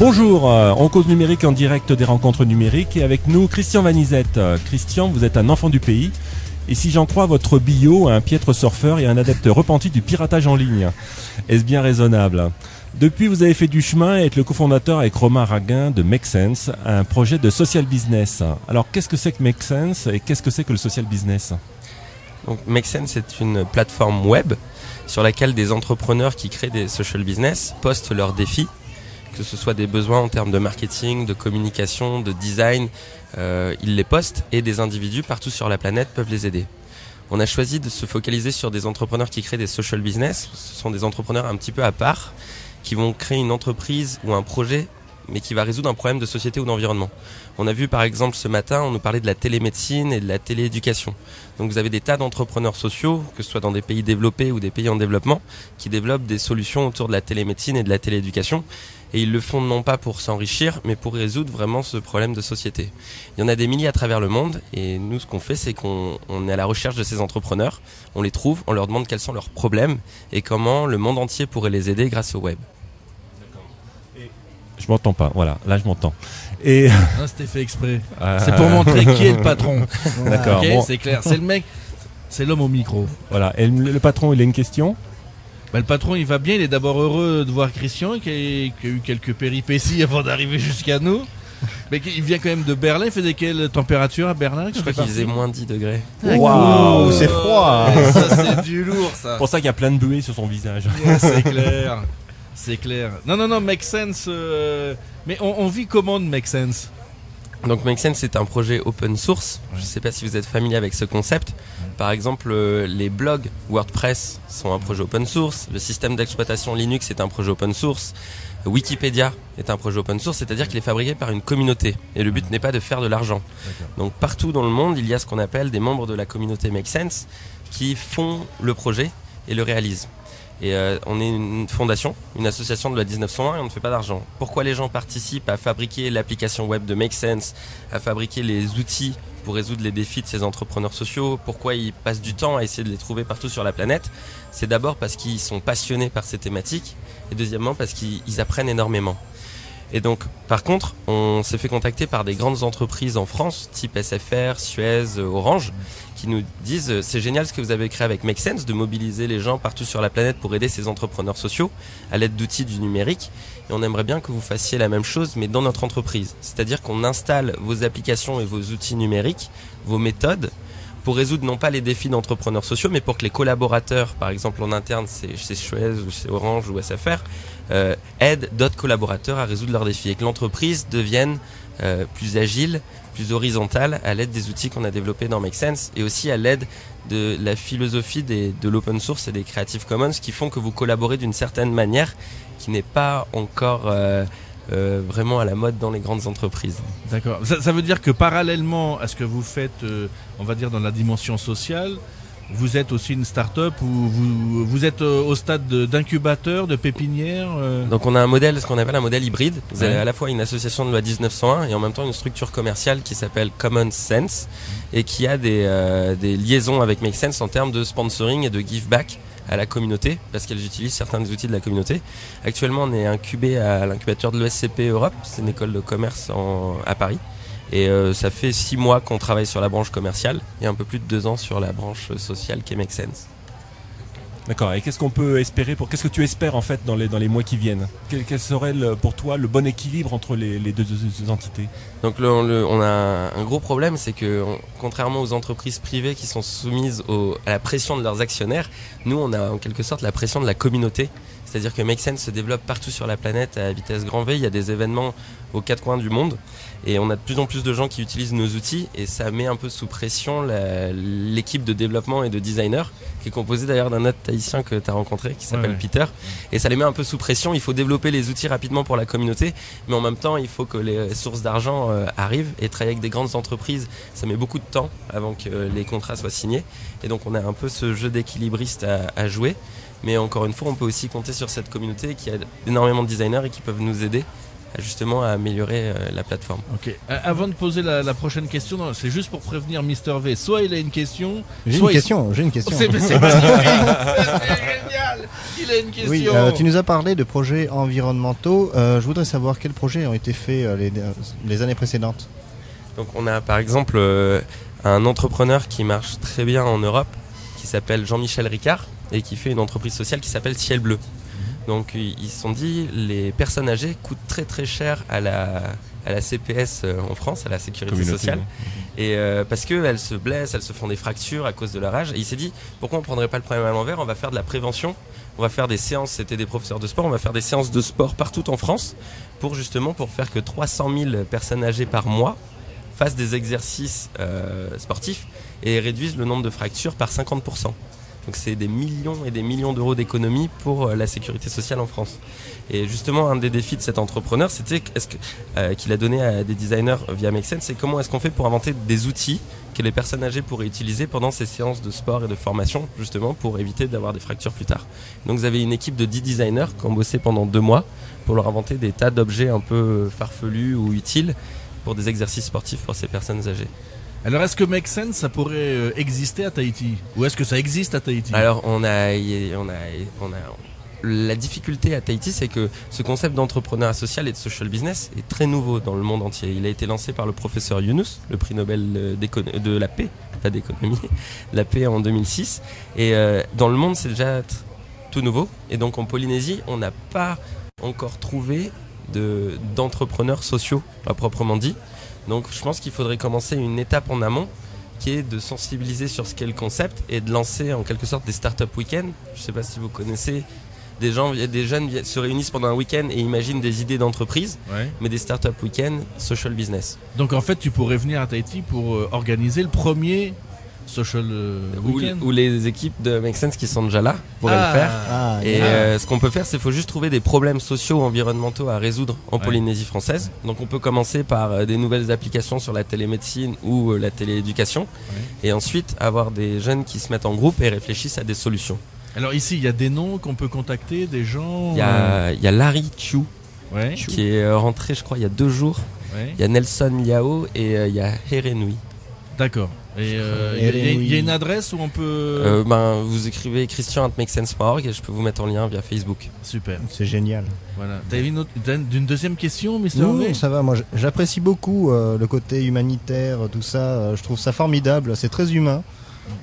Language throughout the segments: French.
Bonjour, on cause numérique en direct des rencontres numériques et avec nous Christian Vanizette. Christian, vous êtes un enfant du pays et si j'en crois votre bio, un piètre surfeur et un adepte repenti du piratage en ligne. Est-ce bien raisonnable ? Depuis, vous avez fait du chemin et êtes le cofondateur avec Romain Raguin de Make Sense, un projet de social business. Alors qu'est-ce que c'est que Make Sense et qu'est-ce que c'est que le social business ? Donc Make Sense est une plateforme web sur laquelle des entrepreneurs qui créent des social business postent leurs défis, que ce soit des besoins en termes de marketing, de communication, de design, ils les postent et des individus partout sur la planète peuvent les aider. On a choisi de se focaliser sur des entrepreneurs qui créent des social business. Ce sont des entrepreneurs un petit peu à part qui vont créer une entreprise ou un projet mais qui va résoudre un problème de société ou d'environnement. On a vu par exemple ce matin, on nous parlait de la télémédecine et de la télééducation. Donc vous avez des tas d'entrepreneurs sociaux, que ce soit dans des pays développés ou des pays en développement, qui développent des solutions autour de la télémédecine et de la télééducation. Et ils le font non pas pour s'enrichir, mais pour résoudre vraiment ce problème de société. Il y en a des milliers à travers le monde, et nous ce qu'on fait, c'est qu'on est à la recherche de ces entrepreneurs, on les trouve, on leur demande quels sont leurs problèmes, et comment le monde entier pourrait les aider grâce au web. Je m'entends pas, voilà, là je m'entends. Et non, c'était fait exprès. C'est pour montrer qui est le patron. D'accord. Okay, Bon. c'est clair. C'est le mec, c'est l'homme au micro. Voilà. Et le patron, il a une question ? Le patron, il va bien. Il est d'abord heureux de voir Christian, qui a eu quelques péripéties avant d'arriver jusqu'à nous. Mais il vient quand même de Berlin. Il faisait quelle température à Berlin ? Je crois qu'il faisait moins 10 degrés. Waouh, c'est froid. Ça, c'est du lourd, ça. C'est pour ça qu'il y a plein de buées sur son visage. Yeah, c'est clair. C'est clair. Non, Make Sense. Mais on vit comment de Make Sense ? Donc Make Sense c'est un projet open source. Je ne sais pas si vous êtes familier avec ce concept. Par exemple, les blogs WordPress sont un projet open source. Le système d'exploitation Linux est un projet open source. Wikipédia est un projet open source, c'est-à-dire qu'il est fabriqué par une communauté. Et le but n'est pas de faire de l'argent. Donc partout dans le monde, il y a ce qu'on appelle des membres de la communauté Make Sense qui font le projet et le réalisent. Et on est une fondation, une association de loi 1901 et on ne fait pas d'argent. Pourquoi les gens participent à fabriquer l'application web de Make Sense, à fabriquer les outils pour résoudre les défis de ces entrepreneurs sociaux, pourquoi ils passent du temps à essayer de les trouver partout sur la planète ? C'est d'abord parce qu'ils sont passionnés par ces thématiques et deuxièmement parce qu'ils apprennent énormément. Et donc, par contre, on s'est fait contacter par des grandes entreprises en France, type SFR, Suez, Orange, qui nous disent c'est génial ce que vous avez créé avec Make Sense, de mobiliser les gens partout sur la planète pour aider ces entrepreneurs sociaux à l'aide d'outils du numérique. Et on aimerait bien que vous fassiez la même chose, mais dans notre entreprise. C'est-à-dire qu'on installe vos applications et vos outils numériques, vos méthodes, pour résoudre non pas les défis d'entrepreneurs sociaux, mais pour que les collaborateurs, par exemple en interne, chez Suez ou chez Orange ou SFR, aident d'autres collaborateurs à résoudre leurs défis et que l'entreprise devienne plus agile, plus horizontale à l'aide des outils qu'on a développés dans Make Sense et aussi à l'aide de la philosophie de l'open source et des Creative Commons qui font que vous collaborez d'une certaine manière qui n'est pas encore vraiment à la mode dans les grandes entreprises. D'accord. Ça veut dire que parallèlement à ce que vous faites, on va dire dans la dimension sociale, vous êtes aussi une start-up ou vous êtes au stade d'incubateur, de pépinière Donc on a un modèle, ce qu'on appelle un modèle hybride. Vous avez à la fois une association de loi 1901 et en même temps une structure commerciale qui s'appelle Common Sense et qui a des liaisons avec Make Sense en termes de sponsoring et de give back à la communauté parce qu'elles utilisent certains des outils de la communauté. Actuellement on est incubé à l'incubateur de l'ESCP Europe, c'est une école de commerce à Paris. Et ça fait 6 mois qu'on travaille sur la branche commerciale et un peu plus de 2 ans sur la branche sociale qui est Make Sense. D'accord. Et qu'est-ce qu'on peut espérer qu'est-ce que tu espères en fait dans les mois qui viennent ? Quel serait pour toi le bon équilibre entre les deux entités ? Donc on a un gros problème, c'est que contrairement aux entreprises privées qui sont soumises à la pression de leurs actionnaires, nous on a en quelque sorte la pression de la communauté. C'est-à-dire que Make Sense se développe partout sur la planète à vitesse grand V. Il y a des événements aux 4 coins du monde et on a de plus en plus de gens qui utilisent nos outils et ça met un peu sous pression l'équipe de développement et de designers qui est composée d'ailleurs d'un autre Tahitien que tu as rencontré qui s'appelle Peter et ça les met un peu sous pression. Il faut développer les outils rapidement pour la communauté mais en même temps il faut que les sources d'argent arrivent et travailler avec des grandes entreprises ça met beaucoup de temps avant que les contrats soient signés et donc on a un peu ce jeu d'équilibriste à jouer. Mais encore une fois, on peut aussi compter sur cette communauté qui a énormément de designers et qui peuvent nous aider justement à améliorer la plateforme. Ok. Avant de poser la prochaine question, non, c'est juste pour prévenir Mister V. Soit il a une question. J'ai soit une question. C'est magnifique. C'est génial. Il a une question. Oui, tu nous as parlé de projets environnementaux. Je voudrais savoir quels projets ont été faits les années précédentes. Donc on a par exemple un entrepreneur qui marche très bien en Europe, qui s'appelle Jean-Michel Ricard et qui fait une entreprise sociale qui s'appelle Ciel Bleu. Donc ils se sont dit, les personnes âgées coûtent très très cher à la CPS en France, à la sécurité sociale, et parce qu'elles se blessent, elles se font des fractures à cause de leur âge. Et il s'est dit, pourquoi on ne prendrait pas le problème à l'envers, on va faire de la prévention, on va faire des séances, c'était des professeurs de sport, on va faire des séances de sport partout en France pour faire que 300 000 personnes âgées par mois fassent des exercices sportifs et réduisent le nombre de fractures par 50%. Donc c'est des millions et des millions d'euros d'économies pour la sécurité sociale en France. Et justement, un des défis de cet entrepreneur, c'était qu'il a donné à des designers via Make Sense, c'est comment est-ce qu'on fait pour inventer des outils que les personnes âgées pourraient utiliser pendant ces séances de sport et de formation, justement pour éviter d'avoir des fractures plus tard. Donc vous avez une équipe de 10 designers qui ont bossé pendant 2 mois pour leur inventer des tas d'objets un peu farfelus ou utiles pour des exercices sportifs pour ces personnes âgées. Alors est-ce que Make Sense ça pourrait exister à Tahiti? Ou est-ce que ça existe à Tahiti? Alors la difficulté à Tahiti, c'est que ce concept d'entrepreneuriat social et de social business est très nouveau dans le monde entier. Il a été lancé par le professeur Yunus, le prix Nobel de la paix, pas d'économie, la paix en 2006. Et dans le monde, c'est déjà tout nouveau. Et donc en Polynésie, on n'a pas encore trouvé d'entrepreneurs sociaux à proprement dit. Donc je pense qu'il faudrait commencer une étape en amont qui est de sensibiliser sur ce qu'est le concept et de lancer en quelque sorte des startup week-ends. Je ne sais pas si vous connaissez, des jeunes se réunissent pendant un week-end et imaginent des idées d'entreprise, mais des startup week-ends social business. Donc en fait tu pourrais venir à Tahiti pour organiser le premier social week-end où les équipes de Make Sense qui sont déjà là pourraient le faire. Ce qu'on peut faire, c'est qu'il faut juste trouver des problèmes sociaux, environnementaux à résoudre en Polynésie française. Donc on peut commencer par des nouvelles applications sur la télémédecine ou la télééducation, et ensuite avoir des jeunes qui se mettent en groupe et réfléchissent à des solutions. Alors ici, il y a des noms qu'on peut contacter, des gens. Il y a Larry Chu qui est rentré, je crois, il y a 2 jours. Il y a Nelson Liao et il y a Herenui. D'accord. Et il y a une adresse où on peut... vous écrivez christian@makesense.org et je peux vous mettre en lien via Facebook. Super. C'est génial. Voilà. T'as une deuxième question, Mr. Non, ça va. Moi, j'apprécie beaucoup le côté humanitaire, tout ça. Je trouve ça formidable. C'est très humain.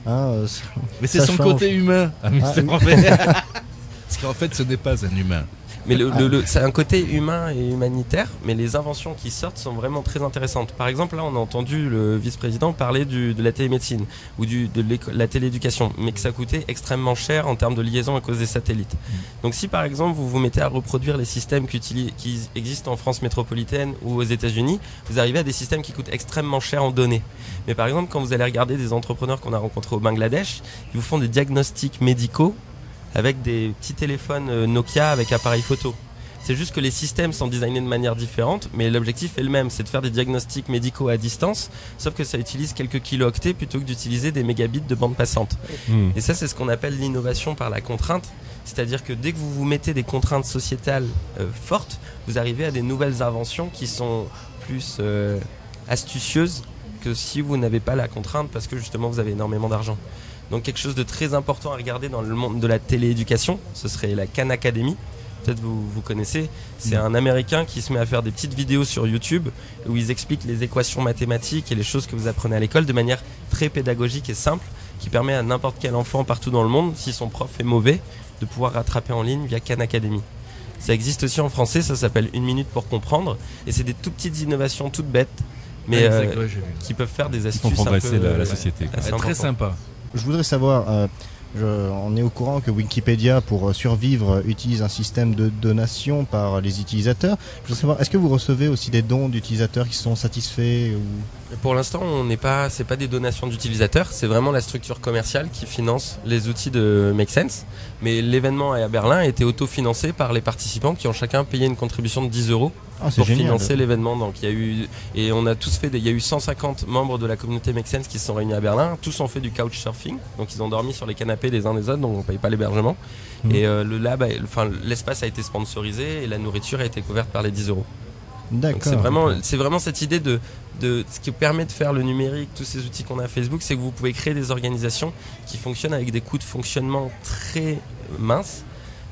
Mais c'est son côté humain, Mr. Parce qu'en fait, ce n'est pas un humain. Mais c'est un côté humain et humanitaire, mais les inventions qui sortent sont vraiment très intéressantes. Par exemple, là, on a entendu le vice-président parler de la télémédecine ou de la télééducation, mais que ça coûtait extrêmement cher en termes de liaison à cause des satellites. Donc si par exemple, vous vous mettez à reproduire les systèmes qui existent en France métropolitaine ou aux États-Unis, vous arrivez à des systèmes qui coûtent extrêmement cher en données. Mais par exemple, quand vous allez regarder des entrepreneurs qu'on a rencontrés au Bangladesh, ils vous font des diagnostics médicaux avec des petits téléphones Nokia avec appareil photo. C'est juste que les systèmes sont designés de manière différente, mais l'objectif est le même, c'est de faire des diagnostics médicaux à distance, sauf que ça utilise quelques kilo-octets plutôt que d'utiliser des mégabits de bande passante. Et ça, c'est ce qu'on appelle l'innovation par la contrainte, c'est-à-dire que dès que vous vous mettez des contraintes sociétales fortes, vous arrivez à des nouvelles inventions qui sont plus astucieuses que si vous n'avez pas la contrainte, parce que justement vous avez énormément d'argent. Donc quelque chose de très important à regarder dans le monde de la télééducation, ce serait la Khan Academy. Peut-être vous connaissez, c'est un Américain qui se met à faire des petites vidéos sur YouTube où ils expliquent les équations mathématiques et les choses que vous apprenez à l'école de manière très pédagogique et simple, qui permet à n'importe quel enfant partout dans le monde, si son prof est mauvais, de pouvoir rattraper en ligne via Khan Academy. Ça existe aussi en français, ça s'appelle 1 minute pour comprendre, et c'est des tout petites innovations toutes bêtes, mais qui peuvent faire des astuces qui font progresser un peu, la société. Très sympa. Je voudrais savoir, on est au courant que Wikipédia, pour survivre, utilise un système de donation par les utilisateurs. Je voudrais savoir, est-ce que vous recevez aussi des dons d'utilisateurs qui sont satisfaits ou... Pour l'instant, c'est pas des donations d'utilisateurs, c'est vraiment la structure commerciale qui finance les outils de Make Sense. Mais l'événement à Berlin a été autofinancé par les participants qui ont chacun payé une contribution de 10 € pour financer l'événement. Donc il y a eu 150 membres de la communauté Make Sense qui se sont réunis à Berlin. Tous ont fait du couchsurfing, donc ils ont dormi sur les canapés les uns des autres, donc on ne paye pas l'hébergement. Et l'espace a été sponsorisé et la nourriture a été couverte par les 10 €. D'accord. Donc c'est vraiment cette idée de ce qui permet de faire le numérique, tous ces outils qu'on a à Facebook, c'est que vous pouvez créer des organisations qui fonctionnent avec des coûts de fonctionnement très minces.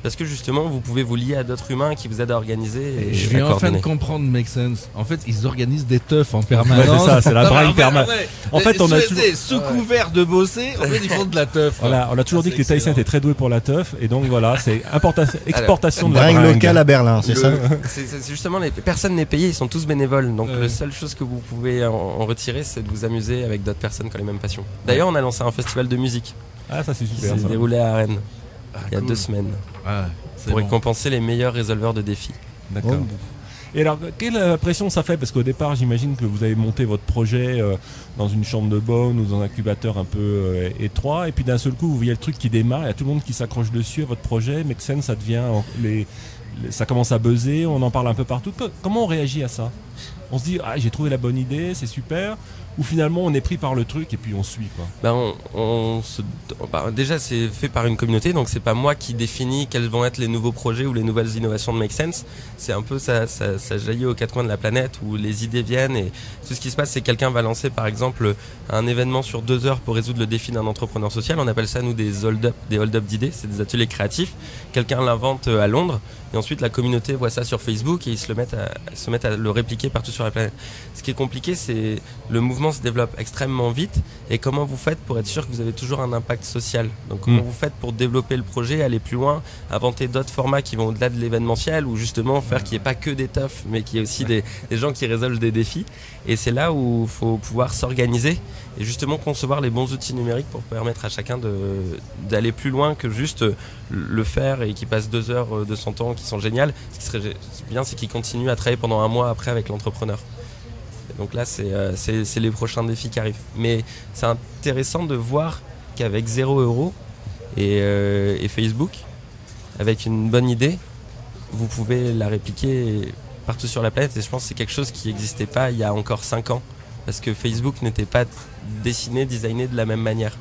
Parce que justement, vous pouvez vous lier à d'autres humains qui vous aident à organiser. Et je viens enfin de comprendre Make Sense. En fait, ils organisent des teufs en permanence. Ouais, c'est ça, c'est la braille permanente. En fait, on a toujours sous couvert de bosser. En fait, ils font de la teuf. Voilà, on a toujours dit que les Tahitiens étaient très doués pour la teuf, et donc voilà, c'est exportation de la bringue bringue locale à Berlin, c'est ça. C'est justement, personne n'est payé, ils sont tous bénévoles. Donc la seule chose que vous pouvez en retirer, c'est de vous amuser avec d'autres personnes qui ont les mêmes passions. D'ailleurs, on a lancé un festival de musique. Ah, ça c'est qui super. s'est déroulé à Rennes. Il y a 2 semaines. Pour récompenser les meilleurs résolveurs de défis. D'accord. Et alors, quelle pression ça fait? Parce qu'au départ, j'imagine que vous avez monté votre projet dans une chambre de bonne ou dans un incubateur un peu étroit, et puis d'un seul coup, vous voyez le truc qui démarre, il y a tout le monde qui s'accroche dessus à votre projet, Make Sense, ça devient... ça commence à buzzer, on en parle un peu partout. Comment on réagit à ça? On se dit, ah, j'ai trouvé la bonne idée, c'est super, ou finalement on est pris par le truc et puis on suit, quoi. Déjà c'est fait par une communauté, donc c'est pas moi qui définis quels vont être les nouveaux projets ou les nouvelles innovations de Make Sense. C'est un peu ça jaillit aux 4 coins de la planète où les idées viennent, et tout ce qui se passe, c'est que quelqu'un va lancer par exemple un événement sur 2 heures pour résoudre le défi d'un entrepreneur social. On appelle ça nous des hold-up d'idées, c'est des ateliers créatifs. Quelqu'un l'invente à Londres, et ensuite la communauté voit ça sur Facebook et ils se mettent à le répliquer partout sur la planète. Ce qui est compliqué, c'est le mouvement se développe extrêmement vite, et comment vous faites pour être sûr que vous avez toujours un impact social. Donc comment vous faites pour développer le projet, aller plus loin, inventer d'autres formats qui vont au-delà de l'événementiel, ou justement faire qu'il n'y ait pas que des teufs, mais qu'il y ait aussi des gens qui résolvent des défis. Et c'est là où il faut pouvoir s'organiser et justement concevoir les bons outils numériques pour permettre à chacun d'aller plus loin que juste le faire et qui passe 2 heures de son temps qui sont géniales. Ce qui serait bien, c'est qu'il continue à travailler pendant 1 mois après avec l'entrepreneur. Et donc là, c'est les prochains défis qui arrivent. Mais c'est intéressant de voir qu'avec 0 € et Facebook, avec une bonne idée, vous pouvez la répliquer partout sur la planète. Et je pense que c'est quelque chose qui n'existait pas il y a encore 5 ans. Parce que Facebook n'était pas designé de la même manière.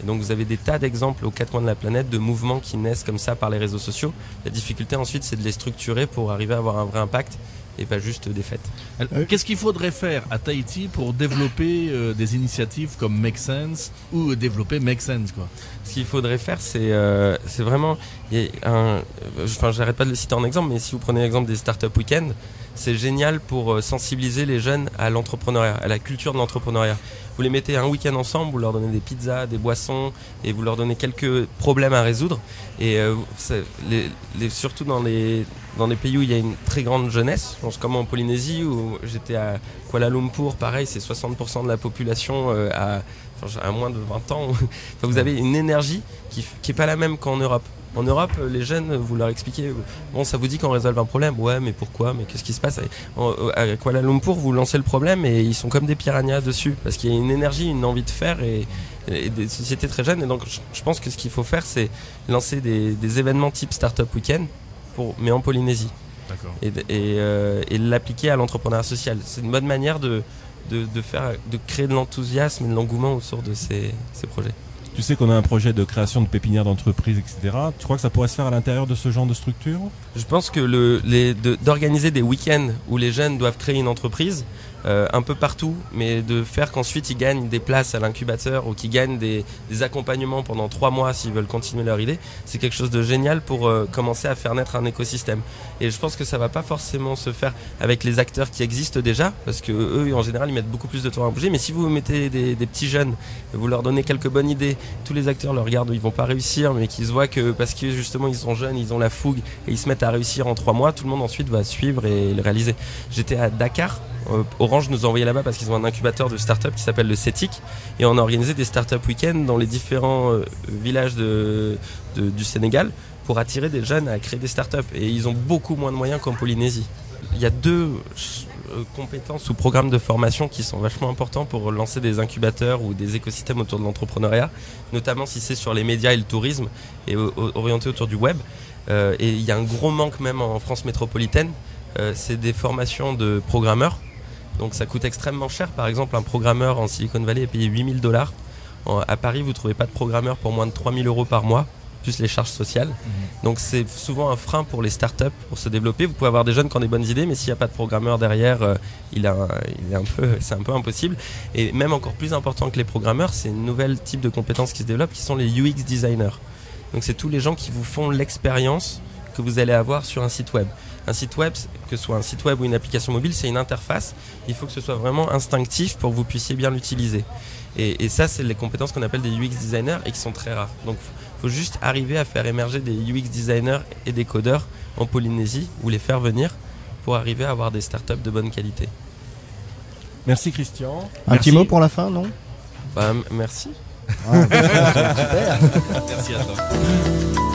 Et donc vous avez des tas d'exemples aux 4 coins de la planète de mouvements qui naissent comme ça par les réseaux sociaux. La difficulté ensuite, c'est de les structurer pour arriver à avoir un vrai impact et pas juste des fêtes. Qu'est-ce qu'il faudrait faire à Tahiti pour développer des initiatives comme Make Sense ou développer Make Sense, quoi? Ce qu'il faudrait faire, c'est vraiment... j'arrête pas de le citer en exemple, mais si vous prenez l'exemple des Startup Weekend, c'est génial pour sensibiliser les jeunes à l'entrepreneuriat, à la culture de l'entrepreneuriat. Vous les mettez un week-end ensemble, vous leur donnez des pizzas, des boissons, et vous leur donnez quelques problèmes à résoudre. Et surtout dans les pays où il y a une très grande jeunesse, je pense comme en Polynésie, où j'étais à Kuala Lumpur, pareil, c'est 60% de la population à moins de 20 ans. Enfin, vous avez une énergie qui est pas la même qu'en Europe. En Europe, les jeunes, vous leur expliquez, bon, ça vous dit qu'on résolve un problème, ouais, mais pourquoi, mais qu'est-ce qui se passe? À Kuala Lumpur, vous lancez le problème et ils sont comme des piranhas dessus, parce qu'il y a une énergie, une envie de faire, et des sociétés très jeunes. Et donc, je pense que ce qu'il faut faire, c'est lancer des événements type Startup Weekend, mais en Polynésie. D'accord. Et l'appliquer à l'entrepreneuriat social. C'est une bonne manière de créer de l'enthousiasme et de l'engouement autour de ces projets. Tu sais qu'on a un projet de création de pépinières d'entreprise, etc. Tu crois que ça pourrait se faire à l'intérieur de ce genre de structure? Je pense que d'organiser des week-ends où les jeunes doivent créer une entreprise un peu partout, mais de faire qu'ensuite ils gagnent des places à l'incubateur ou qu'ils gagnent des accompagnements pendant 3 mois s'ils veulent continuer leur idée, c'est quelque chose de génial pour commencer à faire naître un écosystème. Et je pense que ça va pas forcément se faire avec les acteurs qui existent déjà, parce que eux en général ils mettent beaucoup plus de temps à bouger. Mais si vous mettez des petits jeunes, vous leur donnez quelques bonnes idées, tous les acteurs le regardent, ils vont pas réussir, mais qu'ils se voient que parce que justement ils sont jeunes, ils ont la fougue et ils se mettent à réussir en 3 mois, tout le monde ensuite va suivre et le réaliser. J'étais à Dakar, Orange nous a envoyé là-bas parce qu'ils ont un incubateur de start-up qui s'appelle le CETIC, et on a organisé des start-up week-ends dans les différents villages du Sénégal pour attirer des jeunes à créer des start-up, et ils ont beaucoup moins de moyens qu'en Polynésie. Il y a 2 compétences ou programmes de formation qui sont vachement importants pour lancer des incubateurs ou des écosystèmes autour de l'entrepreneuriat, notamment si c'est sur les médias et le tourisme et orienté autour du web. Et il y a un gros manque même en France métropolitaine, c'est des formations de programmeurs. Donc ça coûte extrêmement cher. Par exemple, un programmeur en Silicon Valley est payé $8 000. À Paris, vous ne trouvez pas de programmeur pour moins de 3 000 € par mois. plus les charges sociales. Donc c'est souvent un frein pour les startups pour se développer. Vous pouvez avoir des jeunes qui ont des bonnes idées, mais s'il n'y a pas de programmeur derrière, c'est un peu impossible. Et même encore plus important que les programmeurs, c'est une nouvelle type de compétences qui se développent, qui sont les UX designers. Donc c'est tous les gens qui vous font l'expérience que vous allez avoir sur un site web. Un site web, que ce soit un site web ou une application mobile, c'est une interface. Il faut que ce soit vraiment instinctif pour que vous puissiez bien l'utiliser. Et ça, c'est les compétences qu'on appelle des UX designers et qui sont très rares. Donc il faut juste arriver à faire émerger des UX designers et des codeurs en Polynésie ou les faire venir pour arriver à avoir des startups de bonne qualité. Merci Christian. Un petit mot pour la fin, non? Merci. Ah, super. Merci à toi.